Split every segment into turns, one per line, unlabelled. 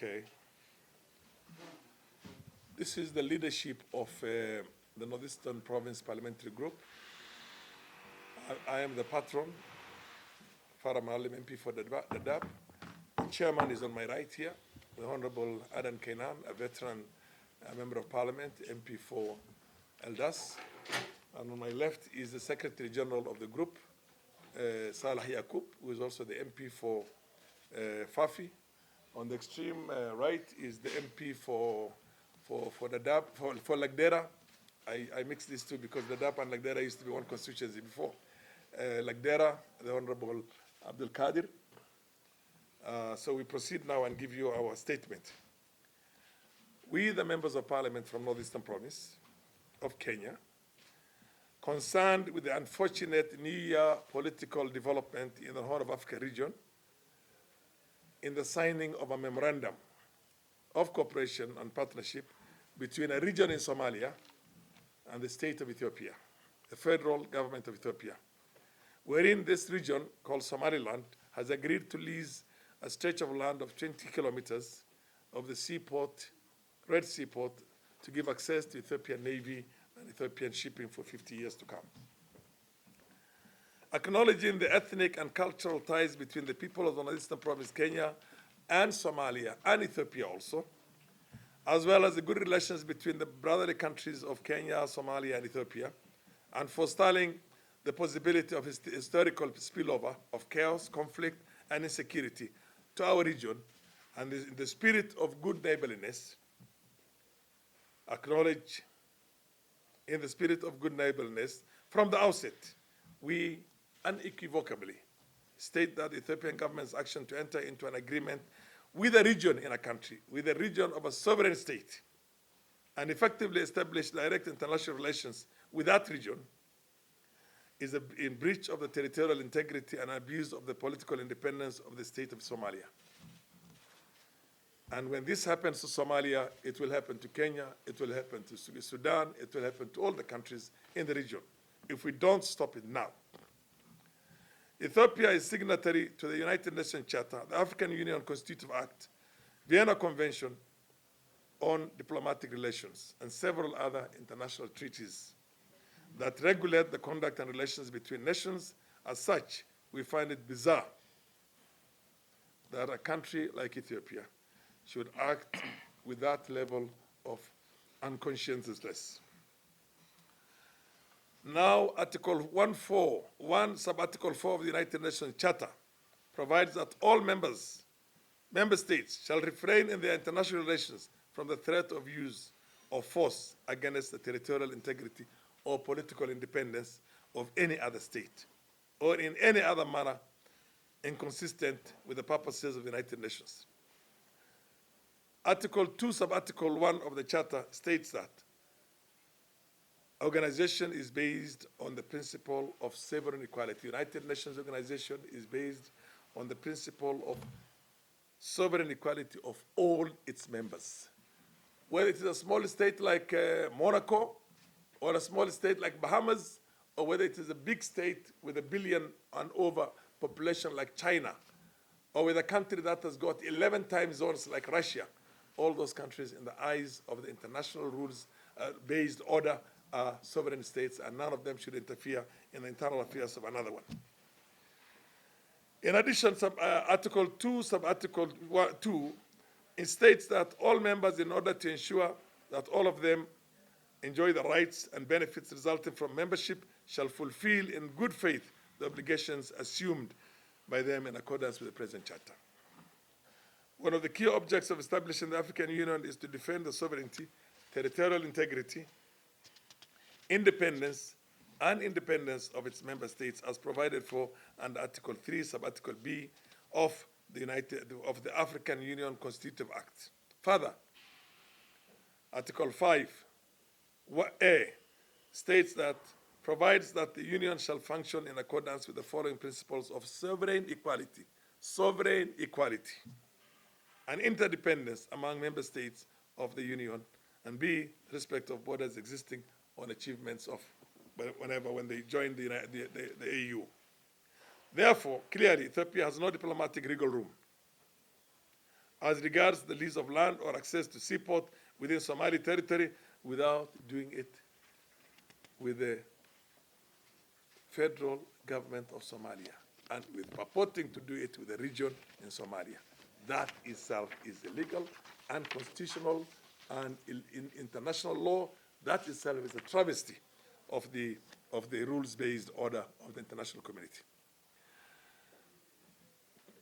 Okay. This is the leadership of the Northeastern Province Parliamentary Group. I am the patron, Farah Maalim, MP for the DAP. The chairman is on my right here, the Honorable Adan Kainan, a veteran member of Parliament, MP for Eldas. And on my left is the Secretary General of the group, Salah Yaqub, who is also the MP for Fafi. On the extreme right is the MP for the DAP, for Lagdera. I mixed these two because the DAP and Lagdera used to be one constituency before. Lagdera, the Honorable Abdul Qadir. So we proceed now and give you our statement. We, the members of Parliament from Northeastern Province of Kenya, concerned with the unfortunate New Year political development in the Horn of Africa region, in the signing of a memorandum of cooperation and partnership between a region in Somalia and the state of Ethiopia, the federal government of Ethiopia, wherein this region, called Somaliland, has agreed to lease a stretch of land of 20 kilometers of the seaport, Red Sea port, to give access to Ethiopian Navy and Ethiopian shipping for 50 years to come. Acknowledging the ethnic and cultural ties between the people of the Northeastern Province, Kenya, and Somalia, and Ethiopia also, as well as the good relations between the brotherly countries of Kenya, Somalia, and Ethiopia, and forestalling the possibility of historical spillover of chaos, conflict, and insecurity to our region, and in the spirit of good neighborliness, acknowledge in the spirit of good neighborliness, from the outset, we unequivocally state that the Ethiopian government's action to enter into an agreement with a region in a country, with a region of a sovereign state, and effectively establish direct international relations with that region is in breach of the territorial integrity and abuse of the political independence of the state of Somalia. And when this happens to Somalia, it will happen to Kenya, it will happen to Sudan, it will happen to all the countries in the region if we don't stop it now. Ethiopia is signatory to the United Nations Charter, the African Union Constitutive Act, Vienna Convention on Diplomatic Relations, and several other international treaties that regulate the conduct and relations between nations. As such, we find it bizarre that a country like Ethiopia should act with that level of unconscientiousness. Now, Article 141, Sub-Article 4 of the United Nations Charter provides that all member states shall refrain in their international relations from the threat of use of force against the territorial integrity or political independence of any other state, or in any other manner inconsistent with the purposes of the United Nations. Article 2, Sub-Article 1 of the Charter states that organization is based on the principle of sovereign equality. United Nations organization is based on the principle of sovereign equality of all its members. Whether it is a small state like Monaco, or a small state like Bahamas, or whether it is a big state with 1 billion and over population like China, or with a country that has got 11 time zones like Russia, all those countries in the eyes of the international rules-based order are sovereign states, and none of them should interfere in the internal affairs of another one. In addition, Article 2, Sub-Article 2, it states that all members, in order to ensure that all of them enjoy the rights and benefits resulting from membership, shall fulfill in good faith the obligations assumed by them in accordance with the present charter. One of the key objects of establishing the African Union is to defend the sovereignty, territorial integrity, independence, and independence of its member states as provided for under Article 3, Sub-Article B of the African Union Constitutive Act. Further, Article 5A states that provides that the Union shall function in accordance with the following principles of sovereign equality, and interdependence among member states of the Union, and B, respect of borders existing on achievements of when they join the AU. Therefore, clearly, Ethiopia has no diplomatic legal room as regards the lease of land or access to seaport within Somali territory without doing it with the federal government of Somalia and with purporting to do it with the region in Somalia. That itself is illegal, unconstitutional, and in international law, that itself is a travesty of the rules-based order of the international community.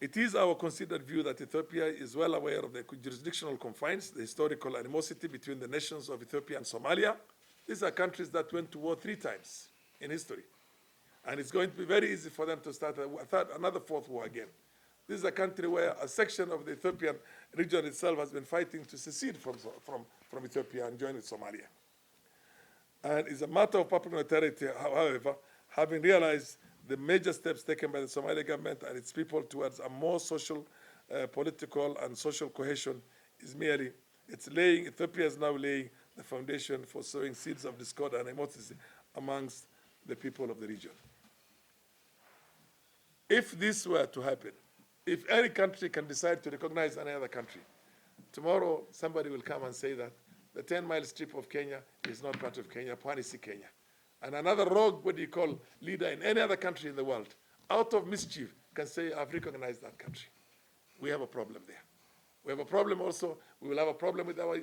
It is our considered view that Ethiopia is well aware of the jurisdictional confines, the historical animosity between the nations of Ethiopia and Somalia. These are countries that went to war 3 times in history. And it's going to be very easy for them to start another 4th war again. This is a country where a section of the Ethiopian region itself has been fighting to secede from Ethiopia and join with Somalia. And it's a matter of popular notoriety, however, having realized the major steps taken by the Somali government and its people towards a more social, political, and social cohesion is merely, Ethiopia is now laying the foundation for sowing seeds of discord and animosity amongst the people of the region. If this were to happen, if any country can decide to recognize any other country, tomorrow somebody will come and say that the 10-mile strip of Kenya is not part of Kenya, Pwani is Kenya. And another rogue, leader in any other country in the world, out of mischief, can say, I've recognized that country. We have a problem there. We have a problem also, we will have a problem with our,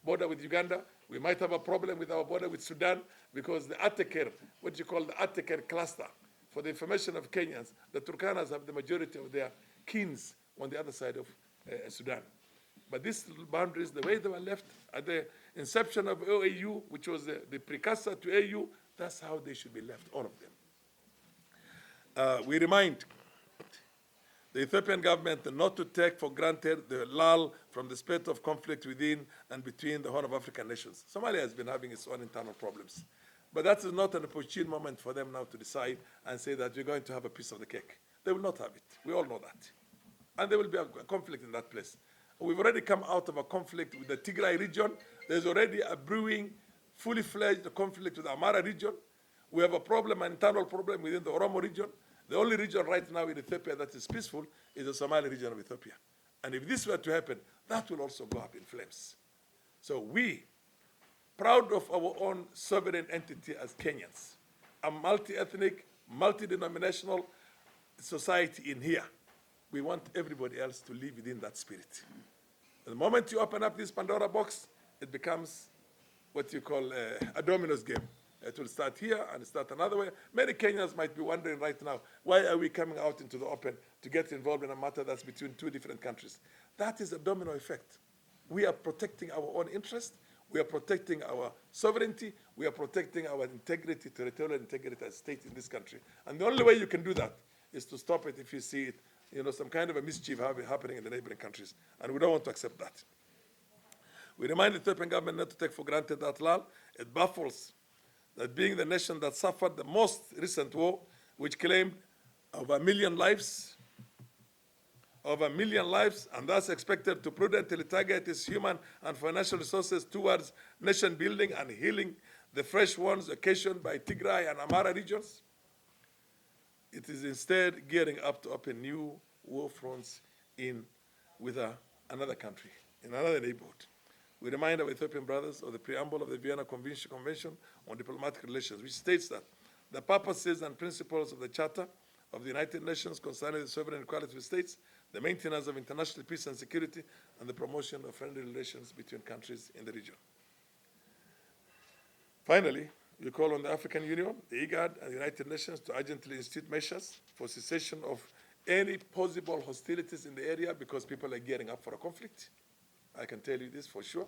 border with Uganda. We might have a problem with our border with Sudan because the Ateker, the Ateker cluster, for the information of Kenyans, the Turkanas have the majority of their kins on the other side of Sudan. But these boundaries, the way they were left at the inception of OAU, which was the precursor to AU, that's how they should be left, all of them. We remind the Ethiopian government not to take for granted the lull from the spate of conflict within and between the Horn of African nations. Somalia has been having its own internal problems. But that is not an opportune moment for them now to decide and say that we're going to have a piece of the cake. They will not have it. We all know that. And there will be a conflict in that place. We've already come out of a conflict with the Tigray region. There's already a brewing, fully fledged conflict with the Amara region. We have a problem, an internal problem within the Oromo region. The only region right now in Ethiopia that is peaceful is the Somali region of Ethiopia. And if this were to happen, that will also go up in flames. So we, proud of our own sovereign entity as Kenyans, a multi-ethnic, multi-denominational society in here, we want everybody else to live within that spirit. The moment you open up this Pandora box, it becomes what you call a dominoes game. It will start here and start another way. Many Kenyans might be wondering right now, why are we coming out into the open to get involved in a matter that's between 2 different countries? That is a domino effect. We are protecting our own interest. We are protecting our sovereignty. We are protecting our integrity, territorial integrity as a state in this country. And the only way you can do that is to stop it if you see it, some kind of a mischief happening in the neighboring countries. And we don't want to accept that. We remind the Ethiopian government not to take for granted that lull. It baffles that being the nation that suffered the most recent war, which claimed over 1 million lives, and thus expected to prudently target its human and financial resources towards nation building and healing the fresh wounds occasioned by Tigray and Amara regions. It is instead gearing up to open new war fronts with another country, in another neighborhood. We remind our Ethiopian brothers of the preamble of the Vienna Convention on Diplomatic Relations, which states that the purposes and principles of the Charter of the United Nations concerning the sovereign and equality of states, the maintenance of international peace and security, and the promotion of friendly relations between countries in the region. Finally, we call on the African Union, the IGAD, and the United Nations to urgently institute measures for cessation of any possible hostilities in the area because people are gearing up for a conflict. I can tell you this for sure,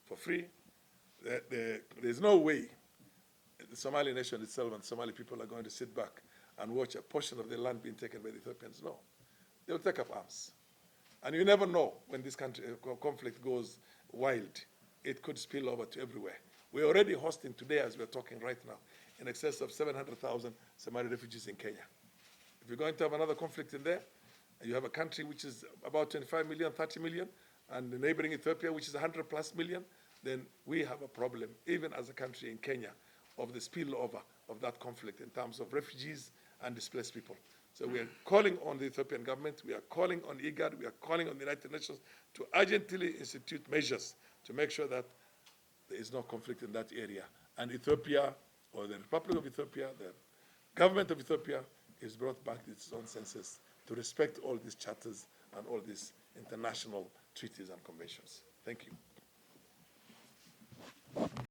for free. There's no way the Somali nation itself and Somali people are going to sit back and watch a portion of their land being taken by the Ethiopians. No. They will take up arms. And you never know when this conflict goes wild. It could spill over to everywhere. We're already hosting today, as we're talking right now, in excess of 700,000 Somali refugees in Kenya. If you're going to have another conflict in there, and you have a country which is about 25 million, 30 million, and the neighboring Ethiopia, which is 100+ million, then we have a problem, even as a country in Kenya, of the spillover of that conflict in terms of refugees and displaced people. So we are calling on the Ethiopian government, we are calling on IGAD, we are calling on the United Nations to urgently institute measures to make sure that there is no conflict in that area. And Ethiopia, or the Republic of Ethiopia, the government of Ethiopia is brought back to its own senses to respect all these charters and all these international treaties and conventions. Thank you.